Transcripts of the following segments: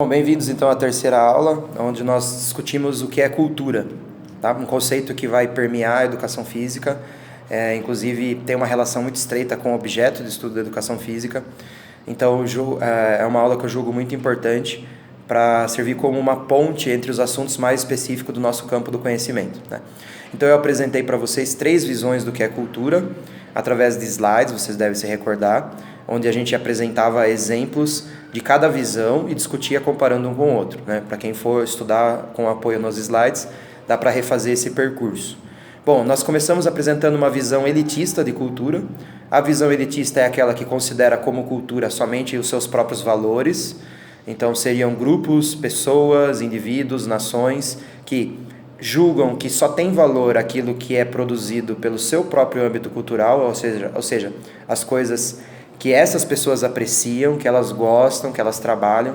Bom, bem-vindos então à terceira aula, onde nós discutimos o que é cultura, tá? Um conceito que vai permear a educação física, inclusive tem uma relação muito estreita com o objeto de estudo da educação física. Então, é uma aula que eu julgo muito importante para servir como uma ponte entre os assuntos mais específicos do nosso campo do conhecimento, né? Então, eu apresentei para vocês 3 visões do que é cultura, através de slides, vocês devem se recordar, onde a gente apresentava exemplos de cada visão e discutia comparando um com o outro, né? Para quem for estudar com apoio nos slides, dá para refazer esse percurso. Bom, nós começamos apresentando uma visão elitista de cultura. A visão elitista é aquela que considera como cultura somente os seus próprios valores. Então, seriam grupos, pessoas, indivíduos, nações que julgam que só tem valor aquilo que é produzido pelo seu próprio âmbito cultural, ou seja, as coisas que essas pessoas apreciam, que elas gostam, que elas trabalham.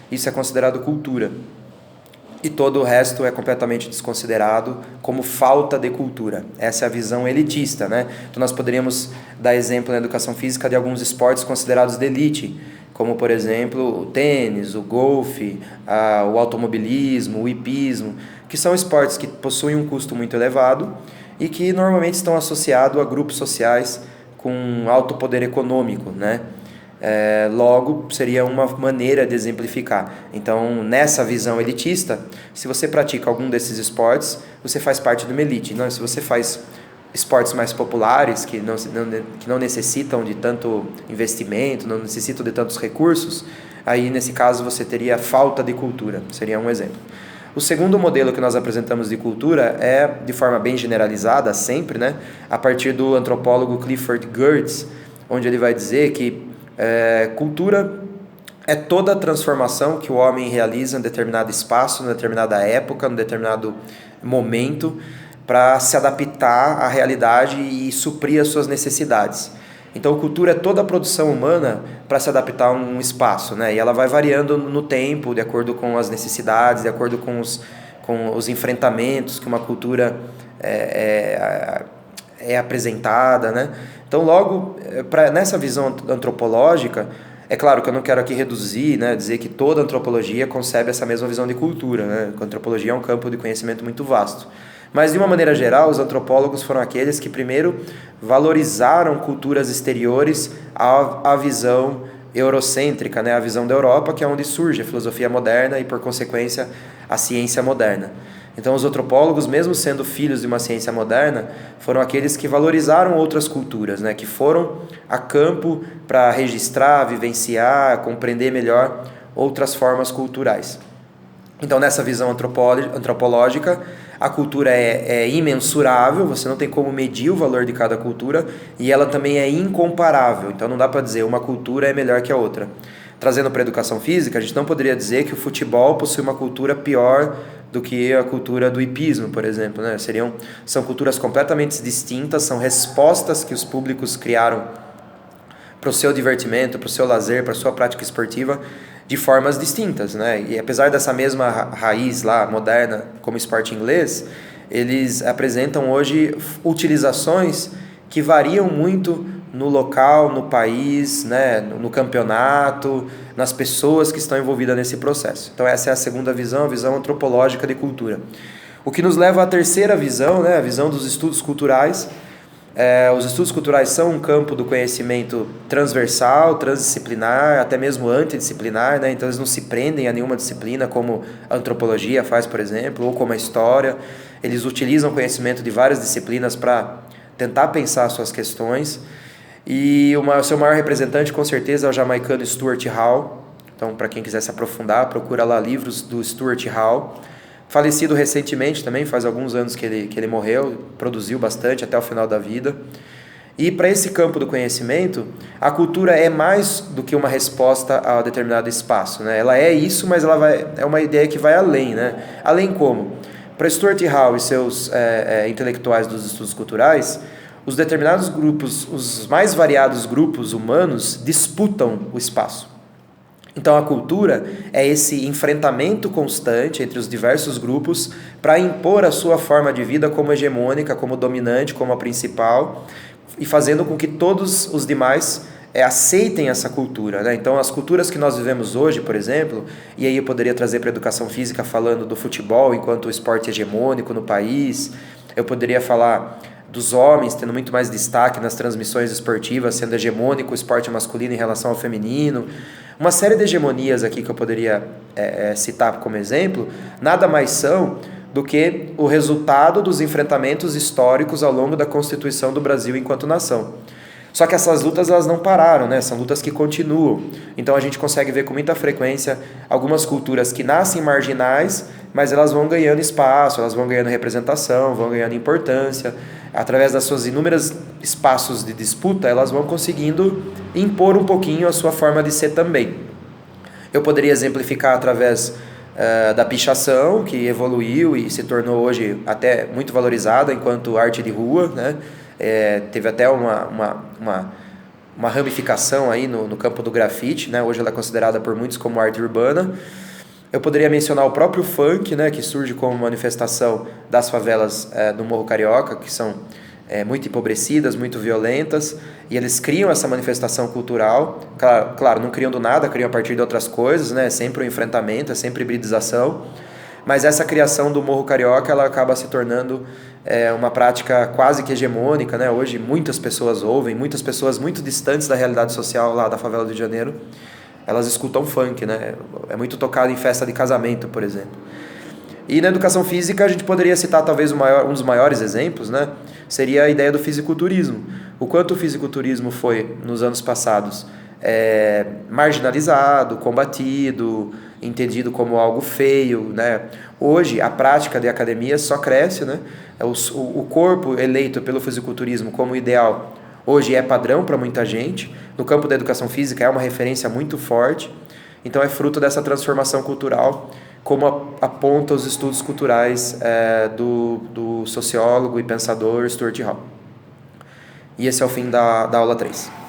Isso é considerado cultura. E todo o resto é completamente desconsiderado como falta de cultura. Essa é a visão elitista, né? Então nós poderíamos dar exemplo na educação física de alguns esportes considerados de elite, como por exemplo o tênis, o golfe, o automobilismo, o hipismo, que são esportes que possuem um custo muito elevado e que normalmente estão associados a grupos sociais com alto poder econômico, né? Logo, seria uma maneira de exemplificar. Então, nessa visão elitista, se você pratica algum desses esportes, você faz parte de uma elite. Não, se você faz esportes mais populares, que não necessitam de tanto investimento, não necessitam de tantos recursos, aí, nesse caso, você teria falta de cultura. Seria um exemplo. O segundo modelo que nós apresentamos de cultura é, de forma bem generalizada, sempre, né, a partir do antropólogo Clifford Geertz, onde ele vai dizer que cultura é toda a transformação que o homem realiza em determinado espaço, em determinada época, em determinado momento, para se adaptar à realidade e suprir as suas necessidades. Então, cultura é toda a produção humana para se adaptar a um espaço, né? E ela vai variando no tempo, de acordo com as necessidades, de acordo com os enfrentamentos que uma cultura é apresentada, né? Então, logo, nessa visão antropológica, é claro que eu não quero aqui reduzir, né, dizer que toda antropologia concebe essa mesma visão de cultura, né? A antropologia é um campo de conhecimento muito vasto. Mas, de uma maneira geral, os antropólogos foram aqueles que primeiro valorizaram culturas exteriores à visão eurocêntrica, né? A visão da Europa, que é onde surge a filosofia moderna e, por consequência, a ciência moderna. Então, os antropólogos, mesmo sendo filhos de uma ciência moderna, foram aqueles que valorizaram outras culturas, né? Que foram a campo para registrar, vivenciar, compreender melhor outras formas culturais. Então, nessa visão antropológica, a cultura é imensurável, você não tem como medir o valor de cada cultura, e ela também é incomparável. Então, não dá para dizer uma cultura é melhor que a outra. Trazendo para a educação física, a gente não poderia dizer que o futebol possui uma cultura pior do que a cultura do hipismo, por exemplo, né? São culturas completamente distintas, são respostas que os públicos criaram para o seu divertimento, para o seu lazer, para a sua prática esportiva, de formas distintas, né? E apesar dessa mesma raiz lá, moderna, como esporte inglês, eles apresentam hoje utilizações que variam muito no local, no país, né, no campeonato, nas pessoas que estão envolvidas nesse processo. Então essa é a segunda visão, a visão antropológica de cultura. O que nos leva à terceira visão, né, a visão dos estudos culturais. Os estudos culturais são um campo do conhecimento transversal, transdisciplinar, até mesmo antidisciplinar, né? Então eles não se prendem a nenhuma disciplina, como a antropologia faz, por exemplo, ou como a história. Eles utilizam o conhecimento de várias disciplinas para tentar pensar suas questões. E o seu maior representante, com certeza, é o jamaicano Stuart Hall. Então, para quem quiser se aprofundar, procura lá livros do Stuart Hall. Falecido recentemente também, faz alguns anos que ele morreu, produziu bastante até o final da vida. E para esse campo do conhecimento, a cultura é mais do que uma resposta a determinado espaço, né? Ela é isso, mas é uma ideia que vai além, né? Além como? Para Stuart Hall e seus intelectuais dos estudos culturais, os determinados grupos, os mais variados grupos humanos, disputam o espaço. Então a cultura é esse enfrentamento constante entre os diversos grupos para impor a sua forma de vida como hegemônica, como dominante, como a principal, e fazendo com que todos os demais aceitem essa cultura, né? Então, as culturas que nós vivemos hoje, por exemplo, e aí eu poderia trazer para a educação física falando do futebol enquanto esporte hegemônico no país, eu poderia falar dos homens tendo muito mais destaque nas transmissões esportivas, sendo hegemônico o esporte masculino em relação ao feminino. Uma série de hegemonias aqui que eu poderia citar como exemplo, nada mais são do que o resultado dos enfrentamentos históricos ao longo da constituição do Brasil enquanto nação. Só que essas lutas elas não pararam, né? São lutas que continuam. Então a gente consegue ver com muita frequência algumas culturas que nascem marginais, mas elas vão ganhando espaço, elas vão ganhando representação, vão ganhando importância. Através das suas inúmeras espaços de disputa, elas vão conseguindo impor um pouquinho a sua forma de ser também. Eu poderia exemplificar através da pichação, que evoluiu e se tornou hoje até muito valorizada enquanto arte de rua, né? Teve até uma ramificação aí no campo do grafite, né? Hoje ela é considerada por muitos como arte urbana. Eu poderia mencionar o próprio funk, né? Que surge como manifestação das favelas do Morro Carioca, que são muito empobrecidas, muito violentas, e eles criam essa manifestação cultural. Claro, não criam do nada, criam a partir de outras coisas, né? É sempre um enfrentamento, é sempre hibridização. Mas essa criação do Morro Carioca, ela acaba se tornando uma prática quase que hegemônica, né? Hoje muitas pessoas ouvem, muitas pessoas muito distantes da realidade social lá da favela do Rio de Janeiro, elas escutam funk, né? É muito tocado em festa de casamento, por exemplo. E na educação física a gente poderia citar talvez um dos maiores exemplos, né? Seria a ideia do fisiculturismo. O quanto o fisiculturismo foi, nos anos passados, marginalizado, combatido, entendido como algo feio, né? Hoje a prática de academia só cresce, né? O corpo eleito pelo fisiculturismo como ideal hoje é padrão para muita gente. No campo da educação física é uma referência muito forte. Então é fruto dessa transformação cultural, como aponta os estudos culturais do sociólogo e pensador Stuart Hall. E esse é o fim da aula 3.